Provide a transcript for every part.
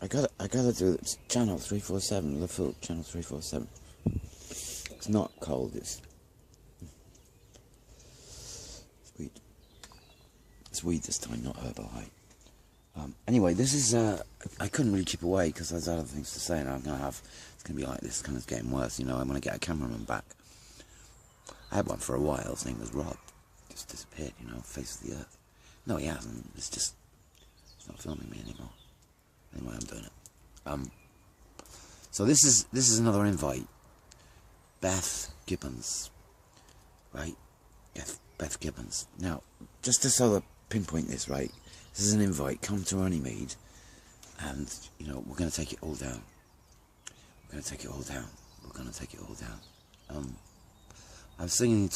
I gotta do this. Channel 347, the food, channel 347. It's not cold, it's weed. It's weed this time, not herbal, right? Anyway, this is, I couldn't really keep away because there's other things to say, and it's gonna be like this, kind of getting worse, you know. I want to get a cameraman back. I had one for a while, his name was Rob. Just disappeared, you know, face of the earth. No, he hasn't, it's not filming me anymore. Anyway, I'm doing it. So this is another invite. Beth Gibbons, right? Beth Gibbons. Now, just to sort of pinpoint this, right? This is an invite. Come to Runnymede, and you know we're going to take it all down. We're going to take it all down. We're going to take it all down. I was singing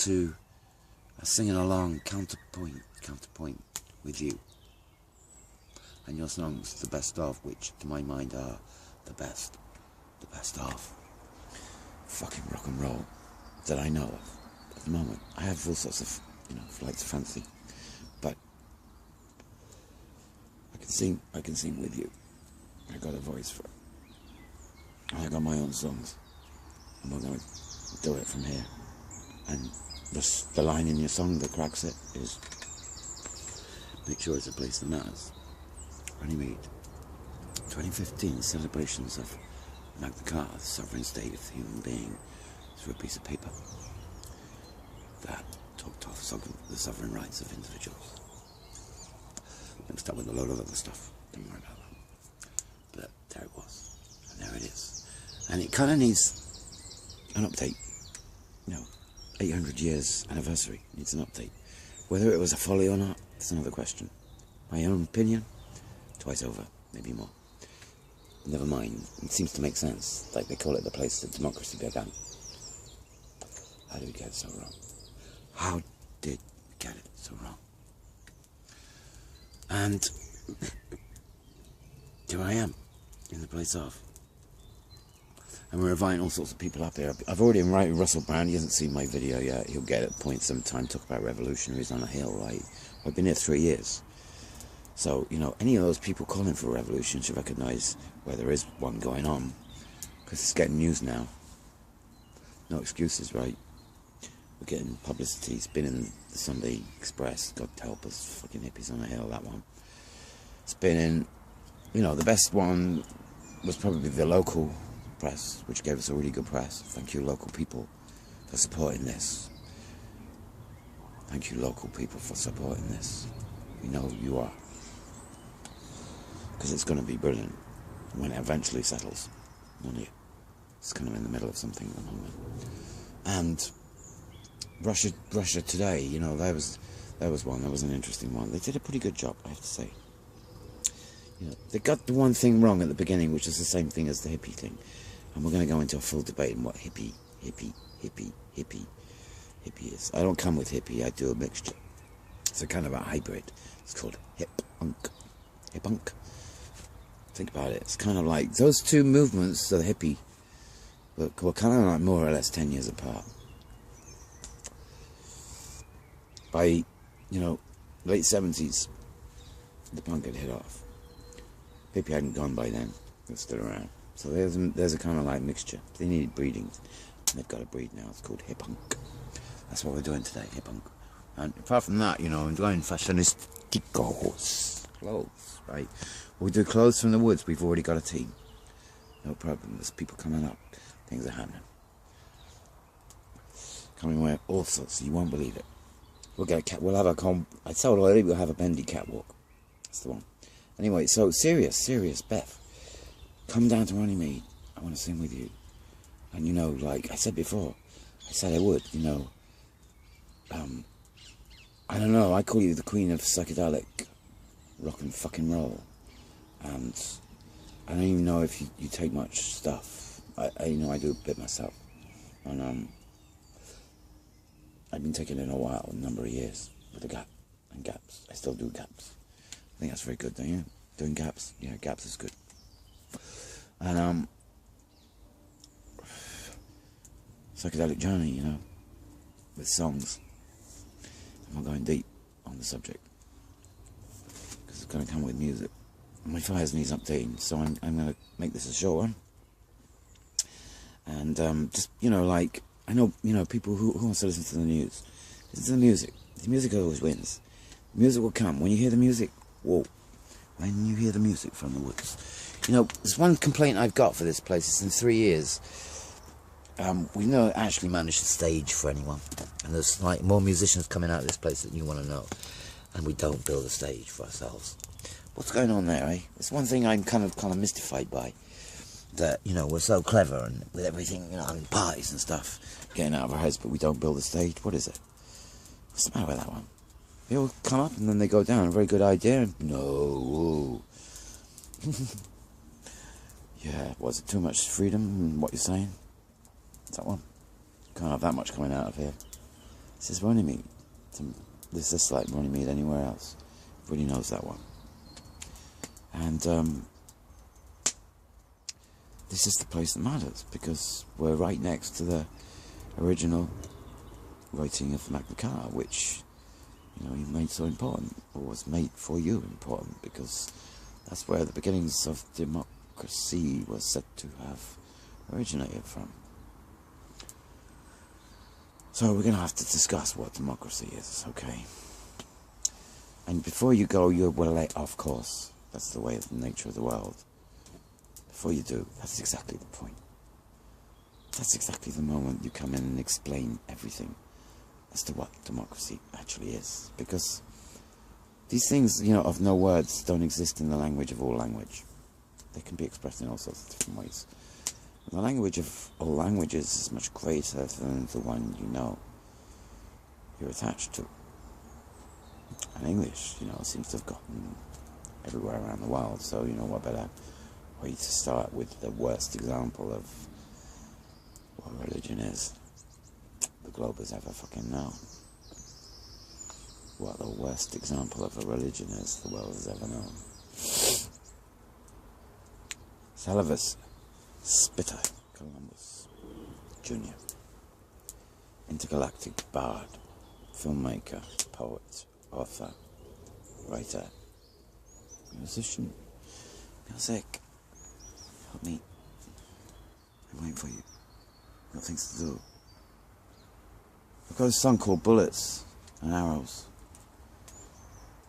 along counterpoint with you, and your songs, the best of, which to my mind are the best of fucking rock and roll that I know of at the moment. I have all sorts of, you know, flights of fancy, but I can sing with you. I got a voice for it. I got my own songs, and we're going to do it from here. And the line in your song that cracks it is, make sure it's a place that matters. Runnymede, 2015 celebrations of Magna Carta, the sovereign state of the human being, through a piece of paper that talked off the sovereign rights of individuals. Mixed up with a load of other stuff. Don't worry about that. But there it was, and there it is. And it kind of needs an update. You know, 800 years anniversary needs an update. Whether it was a folly or not, that's another question. My own opinion, twice over, maybe more. Never mind, it seems to make sense. Like they call it the place that democracy began. How did we get it so wrong? How did we get it so wrong? And here I am, in the place of. And we're inviting all sorts of people up there. I've already invited Russell Brand. He hasn't seen my video yet. He'll get it at point sometime, talk about revolutionaries on a hill, right? I've been here 3 years. So, you know, any of those people calling for a revolution should recognise where there is one going on. Because it's getting news now. No excuses, right? We're getting publicity. It's been in the Sunday Express. God help us, fucking hippies on a hill, that one. It's been in, you know, the best one was probably the local press, which gave us a really good press. Thank you, local people, for supporting this. Thank you, local people, for supporting this. We know who you are. Because it's going to be brilliant when it eventually settles. Won't it? It's kind of in the middle of something at the moment. And Russia Today, you know, that was one. That was an interesting one. They did a pretty good job, I have to say. You know, they got the one thing wrong at the beginning, which is the same thing as the hippie thing. And we're going to go into a full debate on what hippie is. I don't come with hippie, I do a mixture. It's a kind of a hybrid. It's called hip-punk. Hip-punk. Think about it. It's kind of like those two movements, the hippie, were kind of like more or less 10 years apart. By, you know, late 70s, the punk had hit off. Hippie hadn't gone by then. They're still around. So there's a kind of like mixture. They needed breeding. They've got a breed now. It's called hip-punk. That's what we're doing today, hip-punk. And apart from that, you know, I'm going fashionisticos. Clothes, right? We do clothes from the woods. We've already got a team. No problem. There's people coming up. Things are happening. Coming away all sorts. You won't believe it. We'll get a cat. We'll have a I told already we'll have a bendy catwalk. That's the one. Anyway, so serious, Beth. Come down to Runnymede. I want to sing with you. And you know, like I said before, I said I would, you know. I don't know, I call you the queen of psychedelic rock and fucking roll. And I don't even know if you take much stuff. You know, I do a bit myself. And I've been taking it in a while, a number of years, with the gap and gaps. I still do gaps. I think that's very good, don't you? Doing gaps? Yeah, gaps is good. And psychedelic journey, you know, with songs. I'm not going deep on the subject because it's going to come with music. my fires needs updating, so I'm going to make this a short one. And just, you know, like, I know, you know, people who wants to listen to the news. Listen to the music. The music always wins. The music will come. When you hear the music, whoa. When you hear the music from the woods. You know, there's one complaint I've got for this place. It's in 3 years. We've never actually managed to stage for anyone. And there's like more musicians coming out of this place than you want to know. And we don't build a stage for ourselves. What's going on there, eh? It's one thing I'm kind of mystified by. That, you know, we're so clever and with everything, you know, and parties and stuff getting out of our heads, but we don't build a stage. What is it? What's the matter with that one? They all come up and then they go down. A very good idea. And no. Yeah, was it too much freedom? What you're saying? Is that one? Can't have that much coming out of here. This is Runnymede. This is like Runnymede anywhere else. Everybody knows that one. And this is the place that matters, because we're right next to the original writing of Magna Carta, which, you know, you made so important, or was made for you important, because that's where the beginnings of democracy was said to have originated from. So we're going to have to discuss what democracy is, okay? And before you go, you will let, of course, that's the way of the nature of the world. Before you do, that's exactly the point. That's exactly the moment you come in and explain everything as to what democracy actually is. Because these things, you know, of no words don't exist in the language of all language. They can be expressed in all sorts of different ways. And the language of all languages is much greater than the one you know you're attached to. And English, you know, seems to have gotten everywhere around the world, so, you know, what better way to start with the worst example of what religion is the globe has ever fucking known. What the worst example of a religion is the world has ever known. Salivus Spitter Columbus Jr. Intergalactic bard, filmmaker, poet, author, writer, musician, music. Help me. I'm waiting for you. I've got things to do. I've got a song called Bullets and Arrows.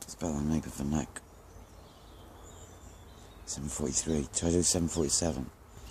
It's about the nape of the neck. 7:43. Try to do 7:47.